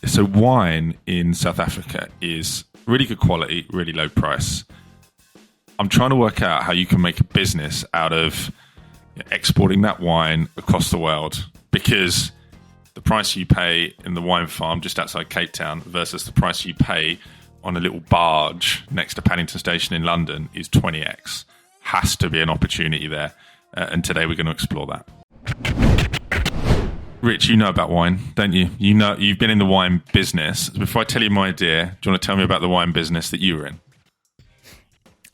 So wine in South Africa is really good quality, really low price. I'm trying to work out how you can make a business out of exporting that wine across the world, because the price you pay in the wine farm just outside Cape Town versus the price you pay on a little barge next to Paddington Station in London is 20x. Has to be an opportunity there. And today we're going to explore that. Rich, you know about wine, don't you? You know, you've been in the wine business. Before I tell you my idea, do you want to tell me about the wine business that you were in?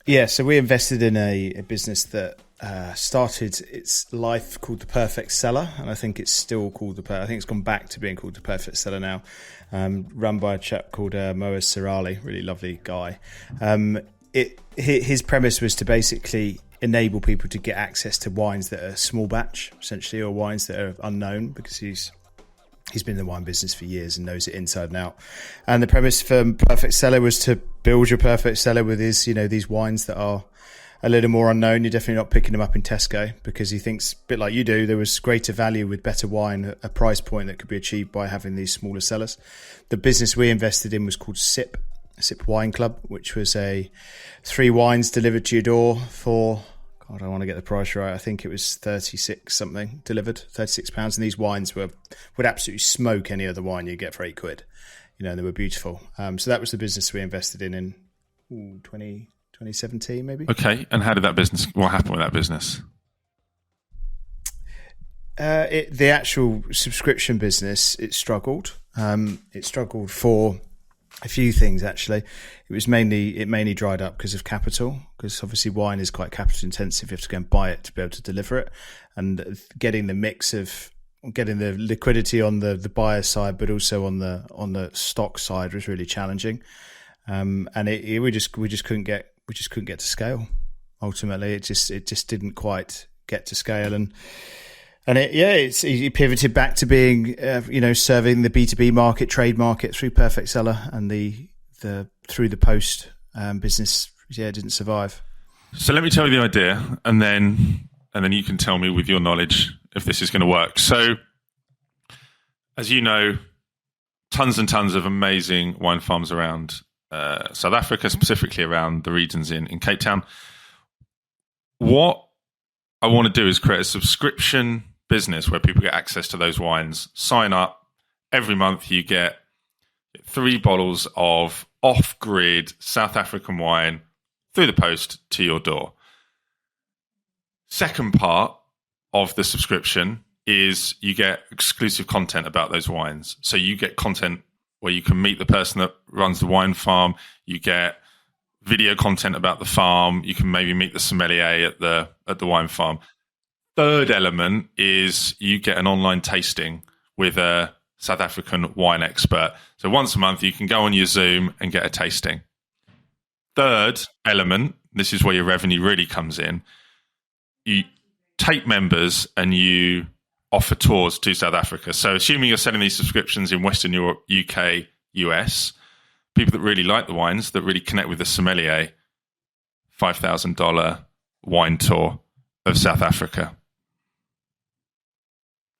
Yeah, so we invested in a business that started its life called The Perfect Cellar, and I think it's still called I think it's gone back to being called The Perfect Cellar now, run by a chap called Moaz Sirali, really lovely guy. His premise was to basically enable people to get access to wines that are small batch, essentially, or wines that are unknown, because he's been in the wine business for years and knows it inside and out. And the premise for Perfect Cellar was to build your perfect cellar with these wines that are a little more unknown. You're definitely not picking them up in Tesco, because he thinks, a bit like you do, there was greater value with better wine at a price point that could be achieved by having these smaller cellars. The business we invested in was called SIP Wine Club, which was 3 wines delivered to your door for, God, I want to get the price right, I think it was 36 something delivered, £36. And these wines would absolutely smoke any other wine you get for £8. And they were beautiful. So that was the business we invested in 2017 maybe. Okay, and what happened with that business? The actual subscription business, it struggled. It struggled for a few things, actually. It mainly dried up because of capital, because obviously wine is quite capital intensive. You have to go and buy it to be able to deliver it, and getting the liquidity on the buyer side, but also on the stock side, was really challenging. And we just couldn't get to scale. Ultimately, it just didn't quite get to scale, and it pivoted back to being serving the B2B market, trade market through Perfect Cellar, and the through the post business. It didn't survive. So let me tell you the idea, and then you can tell me with your knowledge if this is going to work. So, as you know, tons and tons of amazing wine farms around South Africa, specifically around the regions in Cape Town. What I want to do is create a subscription business where people get access to those wines. Sign up. Every month you get 3 bottles of off-grid South African wine through the post to your door. Second part of the subscription is you get exclusive content about those wines. So you get content where you can meet the person that runs the wine farm. You get video content about the farm. You can maybe meet the sommelier at the wine farm. Third element is you get an online tasting with a South African wine expert. So once a month, you can go on your Zoom and get a tasting. Third element, this is where your revenue really comes in. You take members and you offer tours to South Africa. So assuming you're selling these subscriptions in Western Europe, UK, US, people that really like the wines, that really connect with the sommelier, $5,000 wine tour of South Africa.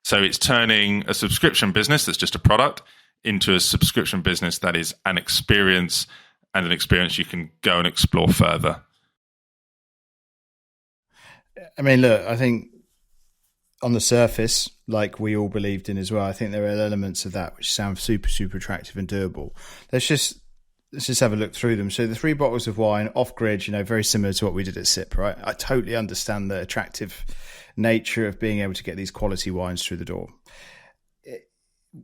So it's turning a subscription business that's just a product into a subscription business that is an experience, and an experience you can go and explore further. I mean, look, I think on the surface, like we all believed in as well, I think there are elements of that which sound super, super attractive and doable. Let's just have a look through them. So the 3 bottles of wine off grid, very similar to what we did at SIP, right? I totally understand the attractive nature of being able to get these quality wines through the door.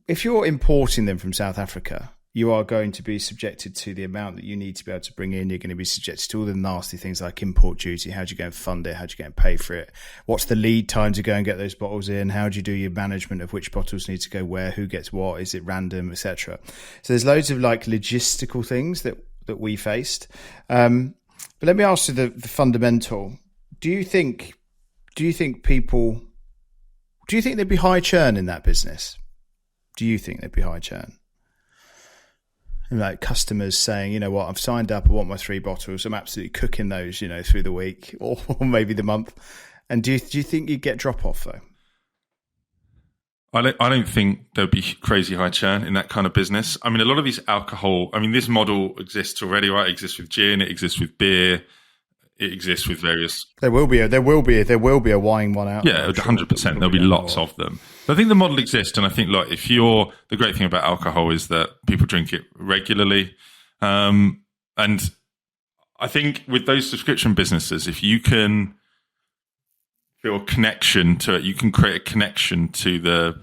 If you're importing them from South Africa, you are going to be subjected to the amount that you need to be able to bring in. You're going to be subjected to all the nasty things like import duty. How do you go and fund it? How do you go and pay for it? What's the lead time to go and get those bottles in? How do you do your management of which bottles need to go where? Who gets what? Is it random, etc.? So there's loads of logistical things that we faced. But let me ask you the fundamental. Do you think there'd be high churn in that business? Do you think there'd be high churn? Like customers saying, you know what, I've signed up, I want my 3 bottles, I'm absolutely cooking those, through the week or maybe the month. And do you think you'd get drop off though? I don't think there'd be crazy high churn in that kind of business. I mean, a lot of these alcohol. I mean, this model exists already, right? It exists with gin. It exists with beer. It exists with various. There will be a wine one out. Yeah, 100%. There'll be lots of them. But I think the model exists, and I think, like, the great thing about alcohol is that people drink it regularly, and I think with those subscription businesses, if you can feel a connection to it, you can create a connection to the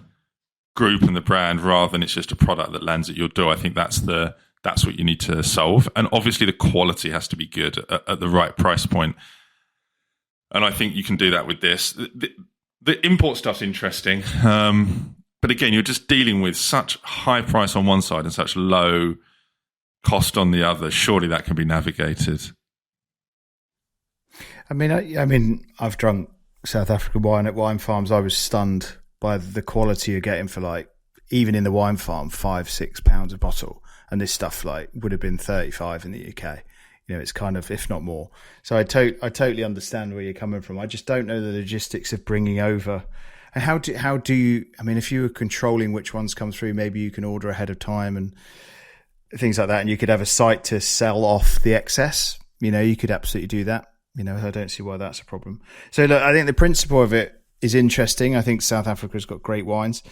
group and the brand rather than it's just a product that lands at your door. I think that's what you need to solve. And obviously the quality has to be good at the right price point. And I think you can do that with this. The import stuff's interesting. But again, you're just dealing with such high price on one side and such low cost on the other. Surely that can be navigated. I mean, I've drunk South African wine at wine farms. I was stunned by the quality you're getting for, like, even in the wine farm, £5-6 a bottle. And this stuff, like, would have been 35 in the UK. It's kind of, if not more. So I totally understand where you're coming from. I just don't know the logistics of bringing over. And how do you, I mean, if you were controlling which ones come through, maybe you can order ahead of time and things like that. And you could have a site to sell off the excess. You could absolutely do that. I don't see why that's a problem. So look, I think the principle of it is interesting. I think South Africa's got great wines.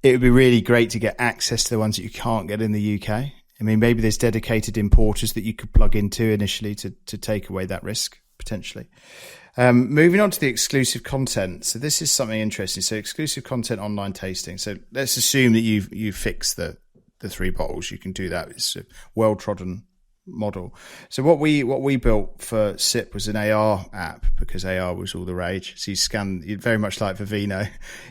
It would be really great to get access to the ones that you can't get in the UK. I mean, maybe there's dedicated importers that you could plug into initially to take away that risk, potentially. Moving on to the exclusive content. So this is something interesting. So exclusive content online tasting. So let's assume that you fix the 3 bottles. You can do that. It's a well-trodden model. So what we built for SIP was an AR app, because AR was all the rage. So you very much like for Vino,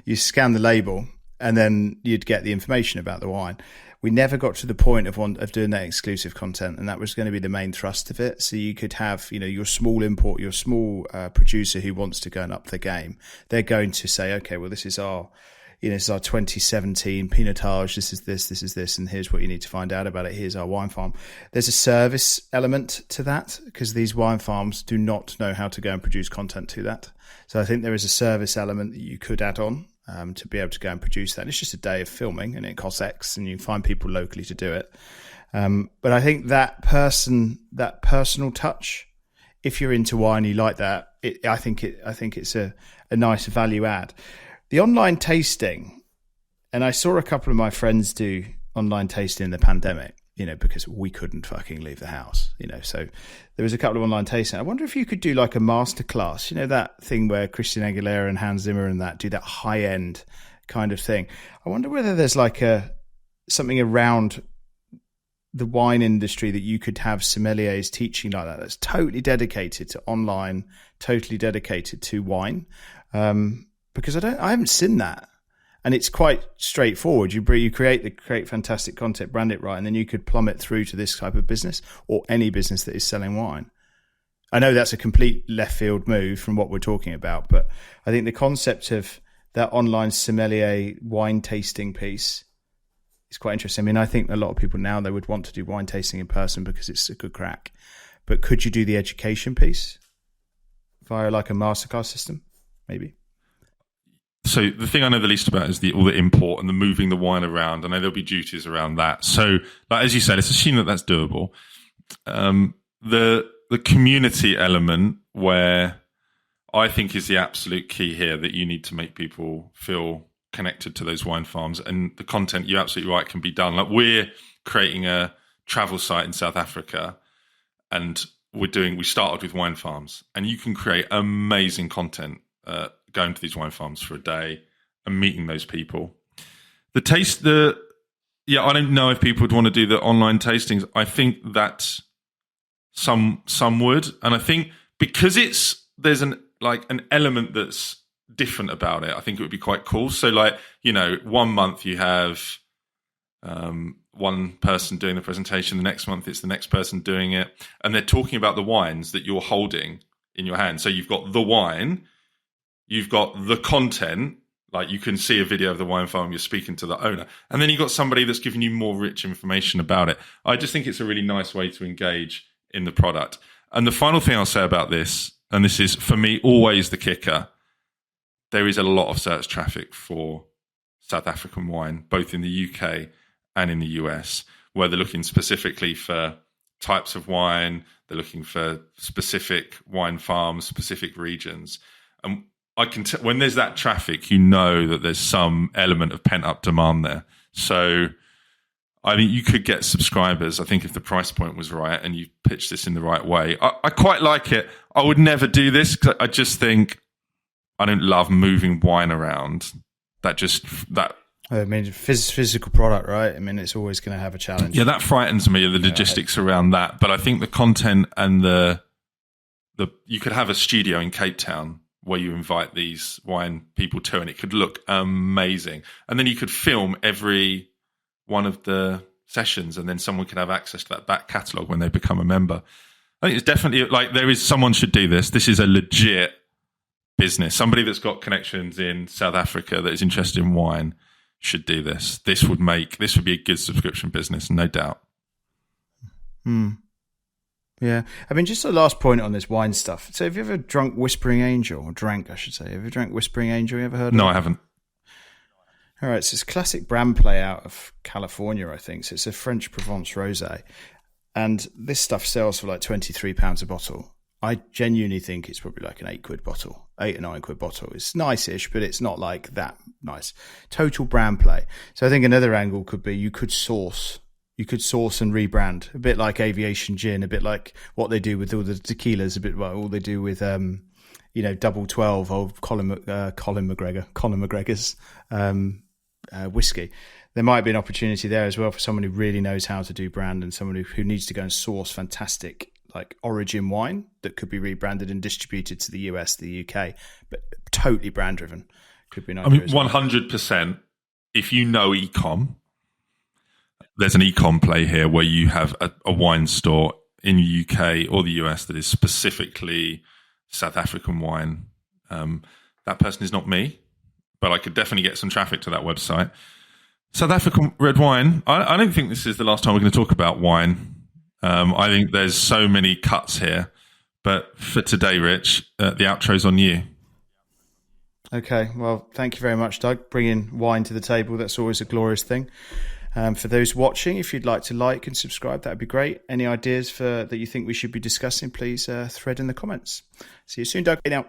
you scan the label and then you'd get the information about the wine. We never got to the point of doing that exclusive content, and that was going to be the main thrust of it. So you could have, your small import, your small producer who wants to go and up the game. They're going to say, okay, well, this is our 2017 Pinotage. This is this, and here's what you need to find out about it. Here's our wine farm. There's a service element to that, because these wine farms do not know how to go and produce content to that. So I think there is a service element that you could add on to be able to go and produce that. And it's just a day of filming, and it costs X, and you can find people locally to do it. But I think that personal touch, if you're into wine, you like that. I think it's a nice value add. The online tasting, and I saw a couple of my friends do online tasting in the pandemic, because we couldn't fucking leave the house, so there was a couple of online tasting. I wonder if you could do like a masterclass, that thing where Christian Aguilera and Hans Zimmer and that do that high end kind of thing. I wonder whether there's like something around the wine industry that you could have sommeliers teaching like that. That's totally dedicated to online, totally dedicated to wine. Because I haven't seen that, and it's quite straightforward. You create fantastic content, brand it right, and then you could plumb it through to this type of business or any business that is selling wine. I know that's a complete left field move from what we're talking about, but I think the concept of that online sommelier wine tasting piece is quite interesting. I mean, I think a lot of people now, they would want to do wine tasting in person because it's a good crack. But could you do the education piece via like a masterclass system, maybe? So the thing I know the least about is all the import and the moving the wine around. I know there'll be duties around that. So, like, as you said, let's assume that that's doable. The community element, where I think is the absolute key here, that you need to make people feel connected to those wine farms, and the content, you're absolutely right, can be done. Like, we're creating a travel site in South Africa, and we started with wine farms, and you can create amazing content going to these wine farms for a day and meeting those people. I don't know if people would want to do the online tastings. I think that some would, and I think because there's an element that's different about it, I think it would be quite cool. So, 1 month you have one person doing the presentation, the next month it's the next person doing it, and they're talking about the wines that you're holding in your hand. So you've got the wine, you've got the content, like you can see a video of the wine farm, you're speaking to the owner, and then you've got somebody that's giving you more rich information about it. I just think it's a really nice way to engage in the product. And the final thing I'll say about this, and this is for me always the kicker, there is a lot of search traffic for South African wine, both in the UK and in the US, where they're looking specifically for types of wine, they're looking for specific wine farms, specific regions. And I can when there's that traffic, you know that there's some element of pent up demand there. So I mean, you could get subscribers, I think, if the price point was right and you pitch this in the right way. I quite like it. I would never do this because I just think I don't love moving wine around. I mean, physical product, right? I mean, it's always going to have a challenge. Yeah, that frightens me, the logistics around that. But I think the content and the you could have a studio in Cape Town where you invite these wine people to, and it could look amazing. And then you could film every one of the sessions, and then someone could have access to that back catalogue when they become a member. I think it's definitely someone should do this. This is a legit business. Somebody that's got connections in South Africa that is interested in wine should do this. This would be a good subscription business, no doubt. Yeah. I mean, just the last point on this wine stuff. So have you ever drunk Whispering Angel, or drank, I should say? Have you drank Whispering Angel? You ever heard of it? No, I haven't. All right, so it's a classic brand play out of California, I think. So it's a French Provence rosé. And this stuff sells for like £23 a bottle. I genuinely think it's probably like an £8 bottle, £8 or £9 bottle. It's nice-ish, but it's not like that nice. Total brand play. So I think another angle could be you could source and rebrand, a bit like aviation gin, a bit like what they do with all the tequilas, a bit like all they do with Double 12 of Colin McGregor's whiskey. There might be an opportunity there as well for someone who really knows how to do brand, and someone who needs to go and source fantastic like origin wine that could be rebranded and distributed to the US, the UK, but totally brand driven. Could be an idea. I mean, 100%. If you know ecom, there's an ecom play here where you have a wine store in the UK or the US that is specifically South African wine. That person is not me, but I could definitely get some traffic to that website. South African red wine. I don't think this is the last time we're going to talk about wine. I think there's so many cuts here, but for today, Rich, the outro's on you. Okay, well, thank you very much, Doug. Bringing wine to the table, that's always a glorious thing. For those watching, if you'd like to like and subscribe, that would be great. Any ideas that you think we should be discussing, please thread in the comments. See you soon, Doug. Bye now.